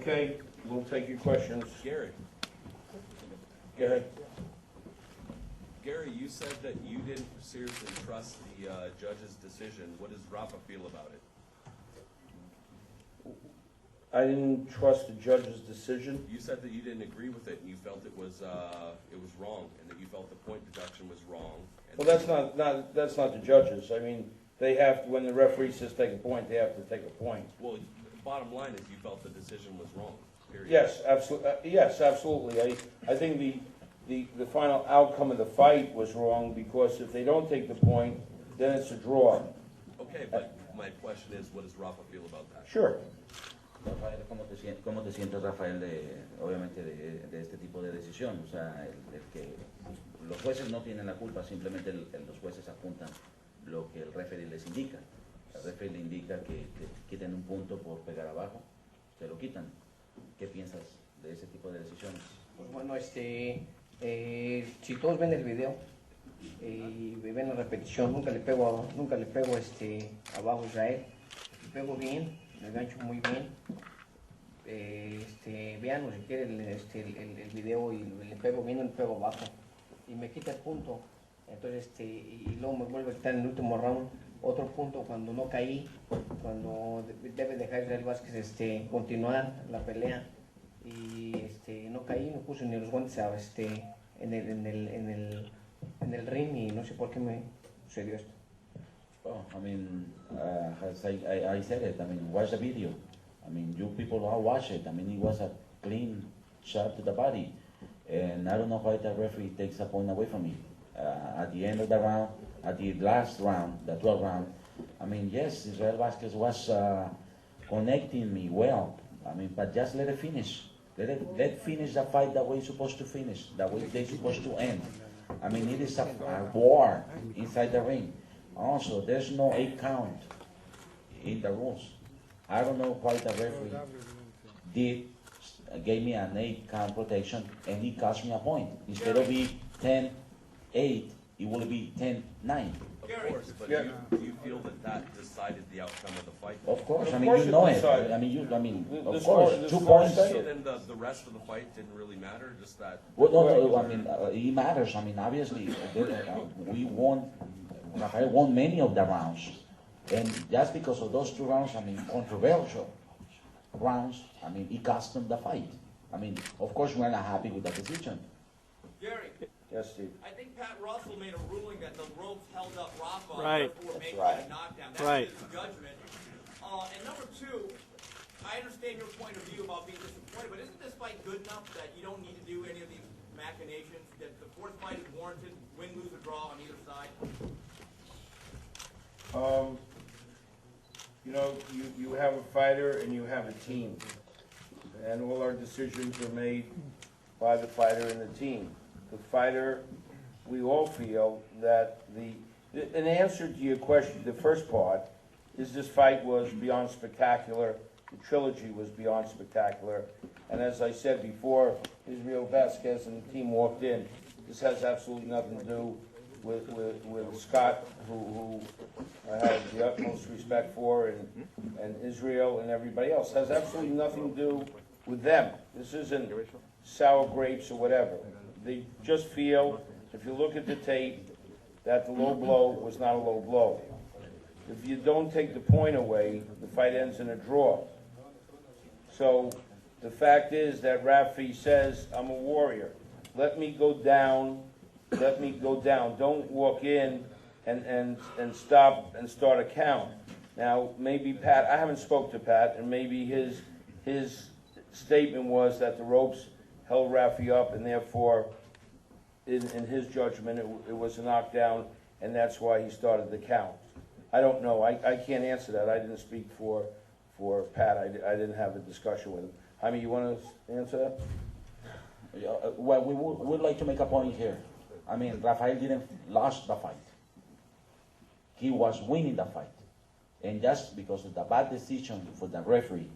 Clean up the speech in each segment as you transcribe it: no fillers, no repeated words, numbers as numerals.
Okay, we'll take your questions. Gary. Go ahead. Gary, you said that you didn't seriously trust the judge's decision. What does Rafa feel about it? I didn't trust the judge's decision. You said that you didn't agree with it and you felt it was wrong, and that you felt the point deduction was wrong. Well, that's not the judges. I mean, they have to, when the referee says take a point, they have to take a point. Well, the bottom line is you felt the decision was wrong, period. Yes, absolutely. Yes, absolutely. I think the final outcome of the fight was wrong, because if they don't take the point, then it's a draw. Okay, but my question is, what does Rafa feel about that? Sure. Rafael, ¿cómo te sientes, Rafael, obviamente de este tipo de decisión? O sea, el que los jueces no tienen la culpa, simplemente los jueces apuntan lo que el referee les indica. El referee le indica que quiten un punto por pegar abajo, te lo quitan. ¿Qué piensas de ese tipo de decisiones? Pues bueno, si todos ven el video y ven la repetición, nunca le pego abajo a Israel. Le pego bien, le gancho muy bien. Vean si quieren el video, y le pego bien o le pego abajo y me quita el punto. Entonces y luego me vuelve a quitar en el último round otro punto cuando no caí, cuando debe dejar Israel Vazquez continuar la pelea, y no caí, no puse ni los guantes en el ring, y no sé por qué me sucedió esto. Well, I mean, as I said it, I mean, watch the video. I mean, you people all watch it. I mean, it was a clean shot to the body. And I don't know why the referee takes a point away from me. At the end of the round, at the last round, the 12th round, I mean, yes, Israel Vazquez was connecting me well. I mean, but just let it finish. Let finish the fight the way it's supposed to finish, the way they're supposed to end. I mean, it is a war inside the ring. Also, there's no 8 count in the rules. I don't know why the referee gave me an 8 count protection, and he cost me a point. Instead of being 10-8, it will be 10-9. Of course, but Yeah. do you feel that decided the outcome of the fight? Of course, Of I mean, course you it know it. decided. I mean, The of score- course, the 2 score points. said So it. then the rest of the fight didn't really matter, just that? Well, no, I mean, it matters. I mean, obviously, we won, Rafael won many of the rounds. And just because of those 2 rounds, I mean, controversial rounds, I mean, it cost them the fight. I mean, of course, we're not happy with the decision. Gary, Yes, Steve. I think Pat Russell made a ruling that the ropes held up Rafa, Right. therefore making right. it a knockdown. That's Right. his judgment. And number 2, I understand your point of view about being disappointed, but isn't this fight good enough that you don't need to do any of these machinations, that the 4th fight is warranted, win, lose, or draw on either side? You know, you have a fighter and you have a team, and all our decisions are made by the fighter and the team. The fighter, we all feel that in answer to your question, the first part, is this fight was beyond spectacular, the trilogy was beyond spectacular, and as I said before, Israel Vazquez and the team walked in. This has absolutely nothing to do with Scott, who I have the utmost respect for, and Israel and everybody else. It has absolutely nothing to do with them. This isn't sour grapes or whatever. They just feel, if you look at the tape, that the low blow was not a low blow. If you don't take the point away, the fight ends in a draw. So the fact is that Rafi says, I'm a warrior. Let me go down. Let me go down. Don't walk in and stop and start a count. Now, maybe Pat, I haven't spoke to Pat, and maybe his statement was that the ropes held Rafi up, and therefore, in his judgment, it was a knockdown, and that's why he started the count. I don't know. I can't answer that. I didn't speak for Pat. I didn't have a discussion with him. Jaime, you want to answer that? Well, we would like to make a point here. I mean, Rafael didn't lose the fight. He was winning the fight. And just because of the bad decision for the referee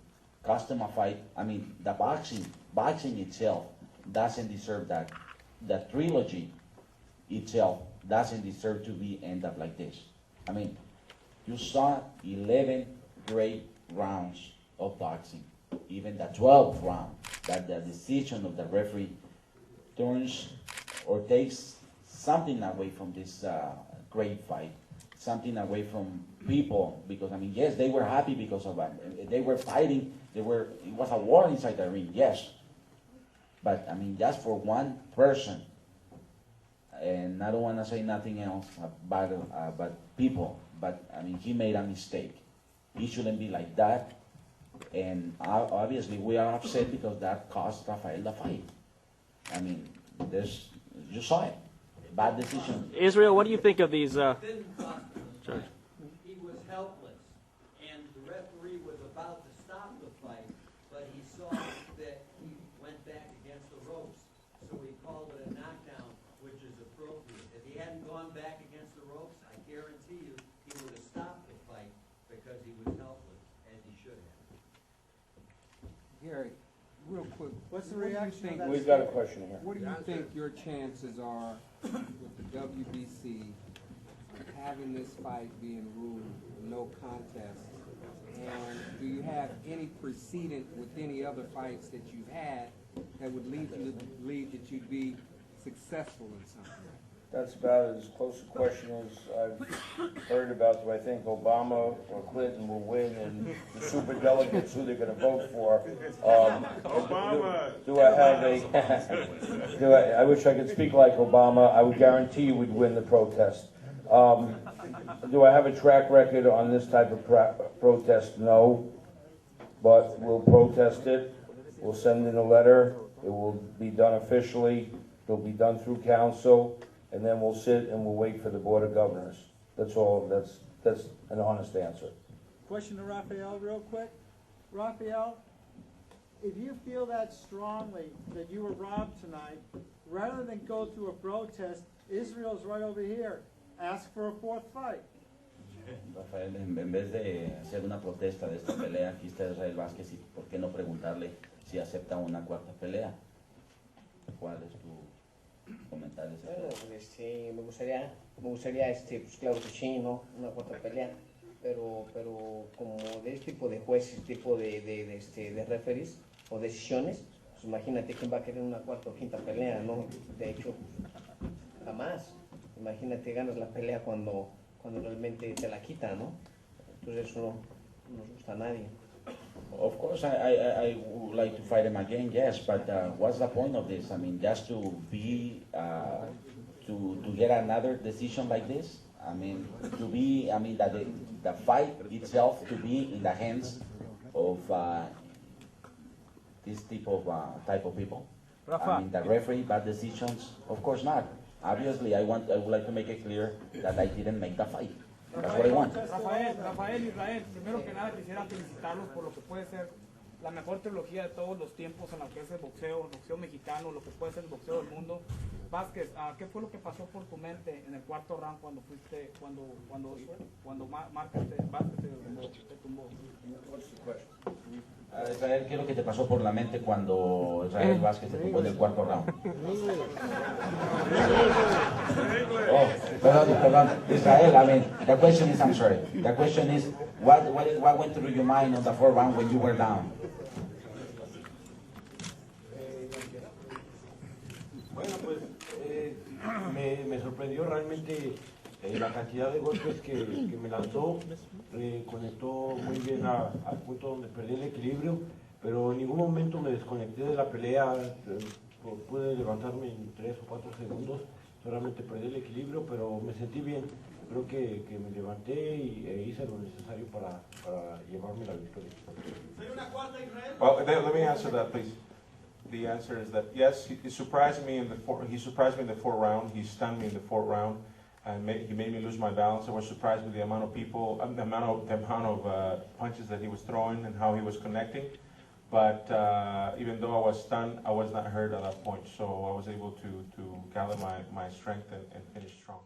cost him a fight, I mean, the boxing itself doesn't deserve that. The trilogy itself doesn't deserve to be end up like this. I mean, you saw 11 great rounds of boxing. even the 12th round, that the decision of the referee turns or takes something away from this great fight, something away from people, because I mean, yes, they were happy because of that. They were fighting. It was a war inside the ring, yes. But I mean, just for one person, and I don't want to say nothing else about people, but I mean, he made a mistake. He shouldn't be like that. And obviously, we are upset because that cost Rafael the fight. I mean, you saw it. Bad decision. Israel, what do you think of these? Didn't cost him. He was helpless, and the referee was about to stop the fight, but he saw that he went back against the ropes, so he called it a knockdown, which is appropriate. If he hadn't gone back against the ropes, I guarantee you he would have stopped the fight because he was helpless, as he should have. Gary, real quick. What's the what do you reaction of think- that We've got a question here. What do you think your chances are with the WBC of having this fight being ruled no contest? And do you have any precedent with any other fights that you've had that would lead you to believe that you'd be successful in something? That's about as close a question as I've heard about, do I think Obama or Clinton will win, and the superdelegates who they're gonna vote for. Do I have a, I wish I could speak like Obama. I would guarantee you would win the protest. Do I have a track record on this type of protest? No. But we'll protest it. We'll send in a letter. It will be done officially. It'll be done through council. And then we'll sit and we'll wait for the Board of Governors. That's all, that's an honest answer. Question to Rafael real quick. Rafael, if you feel that strongly that you were robbed tonight, rather than go through a protest, Israel's right over here. Ask for a fourth fight. Rafael, en vez de hacer una protesta de esta pelea, aquí está Israel Vazquez, y ¿por qué no preguntarle si acepta una cuarta pelea? ¿Cuál es tu comentario? Bueno, me gustaría, pues claro que sí, ¿no? Una cuarta pelea, pero como de este tipo de jueces, tipo de referees o decisiones, pues imagínate quién va a querer una cuarta o quinta pelea, ¿no? De hecho, jamás. Imagínate, ganas la pelea cuando realmente te la quita, ¿no? Entonces eso no nos gusta a nadie. Of course, I would like to fight him again, yes, but what's the point of this? I mean, just to be, to get another decision like this? I mean, that the fight itself to be in the hands of this type of people? Rafa. I mean, the referee, bad decisions? Of course not. Obviously, I would like to make it clear that I didn't make the fight. That's what I want. Rafael, Israel, primero que nada quisiera felicitarlos por lo que puede ser la mejor trilogía de todos los tiempos en lo que es el boxeo mexicano, lo que puede ser el boxeo del mundo. Vázquez, ¿qué fue lo que pasó por tu mente en el cuarto round cuando Marquez te tumbó? Israel, ¿qué es lo que te pasó por la mente cuando Israel Vazquez te tumbó en el cuarto round? Oh, perdón. Israel, I mean, the question is, I'm sorry. The question is, what went through your mind on the fourth round when you were down? Bueno, pues me sorprendió realmente la cantidad de golpes que me lanzó. Conectó muy bien al punto donde perdí el equilibrio, pero en ningún momento me desconecté de la pelea. Pude levantarme en 3 o 4 segundos, solamente perdí el equilibrio, pero me sentí bien. Creo que me levanté e hice lo necesario para llevarme la victoria. Well, let me answer that, please. The answer is that yes, he surprised me in the fourth round. He stunned me in the fourth round, and he made me lose my balance. I was surprised with the amount of people, the amount of punches that he was throwing and how he was connecting. But even though I was stunned, I was not hurt at that point. So I was able to gather my strength and finish strong.